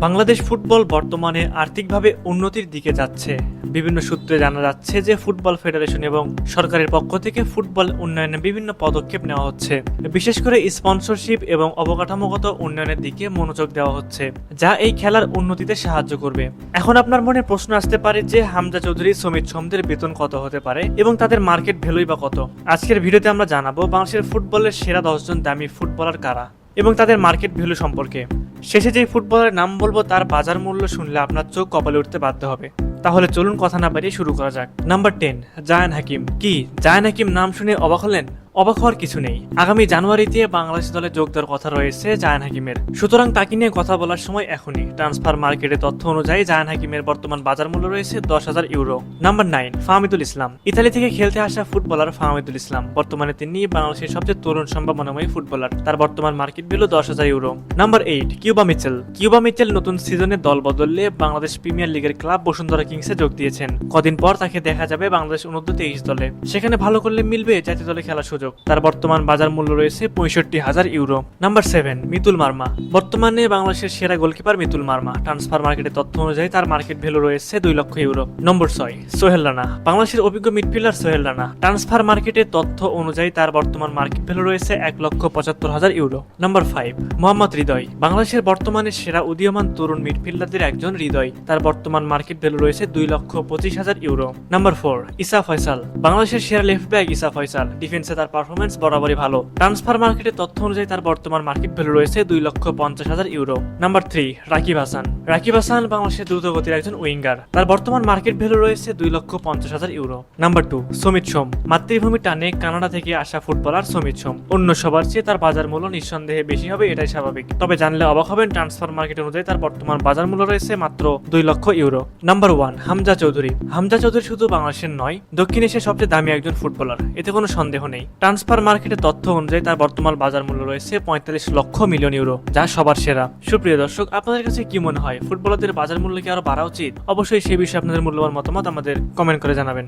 Bangladesh football বর্তমানে আর্থিকভাবে উন্নতির দিকে যাচ্ছে। বিভিন্ন সূত্রে জানা যাচ্ছে যে ফুটবল ফেডারেশন এবং সরকারের পক্ষ থেকে ফুটবল উন্নয়নে বিভিন্ন পদক্ষেপ নেওয়া হচ্ছে, বিশেষ করে স্পন্সরশিপ এবং অবকাঠামোগত উন্নয়নের দিকে মনোযোগ দেওয়া হচ্ছে, যা এই খেলার উন্নতিতে সাহায্য করবে। এখন আপনার মনে প্রশ্ন আসতে পারে যে হামজা চৌধুরী, সমিত সোমদের বেতন কত হতে পারে এবং তাদের মার্কেট ভ্যালুই বা কত। আজকের ভিডিওতে আমরা জানাবো বাংলাদেশের ফুটবলের সেরা 10 জন দামি ফুটবলার কারা এবং তাদের মার্কেট ভ্যালু সম্পর্কে। শেষে যে ফুটবলারের নাম বলবো তার বাজার মূল্য শুনলে আপনার চোখ কপালে উঠতে বাধ্য হবে। তাহলে চলুন কথা না বাড়িয়ে শুরু করা যাক। নাম্বার 10, জায়ান হাকিম। কি জায়ান হাকিম নাম শুনে অবাক হলেন? অবাক হওয়ার কিছু নেই। আগামী জানুয়ারিতে বাংলাদেশ দলে যোগ দেওয়ার কথা রয়েছে জায়ান হাকিমের, সুতরাং তাকে নিয়ে কথা বলার সময় এখনই। ট্রান্সফার মার্কেটের তথ্য অনুযায়ী জায়ান হাকিমের বর্তমান বাজার মূল্য রয়েছে 10,000 ইউরো। নাম্বার 9, ফাহমিদুল ইসলাম। ইতালি থেকে খেলতে আসা ফুটবলার ফাহমিদুল ইসলাম। বর্তমানে তিনি বাংলাদেশের সবচেয়ে তরুণ সম্ভাবনাময়ী ফুটবলার। তার বর্তমান market value 10,000 euro. Number 8, Cuba Mitchell. Cuba Mitchell নতুন সিজনে দল বদলে বাংলাদেশ প্রিমিয়ার লিগের ক্লাব বসুন্ধরা কিংসে যোগ দিয়েছেন। কদিন পর তাকে দেখা যাবে বাংলাদেশ অনূর্ধ্ব-23 দলে। সেখানে ভালো করলে মিলবে জাতীয় দলে খেলার সুযোগ। তার বর্তমান বাজার মূল্য রয়েছে 65,000 ইউরো। নাম্বার 7, মিতুল মার্মা। বর্তমানে বাংলাদেশের সেরা গোলকিপার মিতুল মার্মা। ট্রান্সফার মার্কেটের তথ্য অনুযায়ী তার মার্কেট ভ্যালু রয়েছে 2 লক্ষ ইউরো। নম্বর 6, সোহেল রানা। বাংলাদেশের অভিজ্ঞ মিডফিল্ডার সোহেল রানা। ট্রান্সফার মার্কেটের তথ্য অনুযায়ী তার বর্তমান মার্কেট ভ্যালু রয়েছে 1,75,000 ইউরো। নাম্বার 5, মোহাম্মদ হৃদয়। বাংলাদেশের বর্তমানে সেরা উদীয়মান তরুণ মিডফিল্ডারদের একজন হৃদয়। তার বর্তমান মার্কেট ভ্যালু রয়েছে 2,25,000 ইউরো। নাম্বার 4, ইসা ফয়সাল। বাংলাদেশের সেরা লেফট ব্যাক ইসা ফয়সাল। ডিফেন্সে তার পারফরমেন্স বরাবরই ভালো। ট্রান্সফার মার্কেটের তথ্য অনুযায়ী তার বর্তমান মার্কেট ভ্যালু রয়েছে 2,50,000 ইউরো। নাম্বার 3, রাকিব হাসান। রাকিব হাসান বাংলাদেশের দ্রুতগতির একজন উইঙ্গার। তার বর্তমান মার্কেট ভ্যালু রয়েছে 2,50,000 ইউরো। নাম্বার 2, সমিত সোম। মাতৃভূমি টানে কানাডা থেকে আসা ফুটবলার সমিত সোম। অন্য সবার চেয়ে তার বাজার মূল্য নিঃসন্দেহে বেশি হবে, এটাই স্বাভাবিক। তবে জানলে অবাক হবেন, ট্রান্সফার মার্কেট অনুযায়ী তার বর্তমান বাজার মূল্য রয়েছে মাত্র 2 লক্ষ ইউরো। নাম্বার 1, হামজা চৌধুরী। হামজা চৌধুরী শুধু বাংলাদেশের নয়, দক্ষিণ এশিয়ার সবচেয়ে দামি একজন ফুটবলার, এতে কোনো সন্দেহ নেই। ট্রান্সফার মার্কেটের তথ্য অনুযায়ী তার বর্তমান বাজার মূল্য রয়েছে 45 লক্ষ মিলিয়ন ইউরো, যা সবার সেরা। সুপ্রিয় দর্শক, আপনাদের কাছে কি মনে হয় ফুটবলারদের বাজার মূল্য কি আরো বাড়া উচিত? অবশ্যই সেই বিষয়ে আপনাদের মূল্যবান মতামত আমাদের কমেন্ট করে জানাবেন।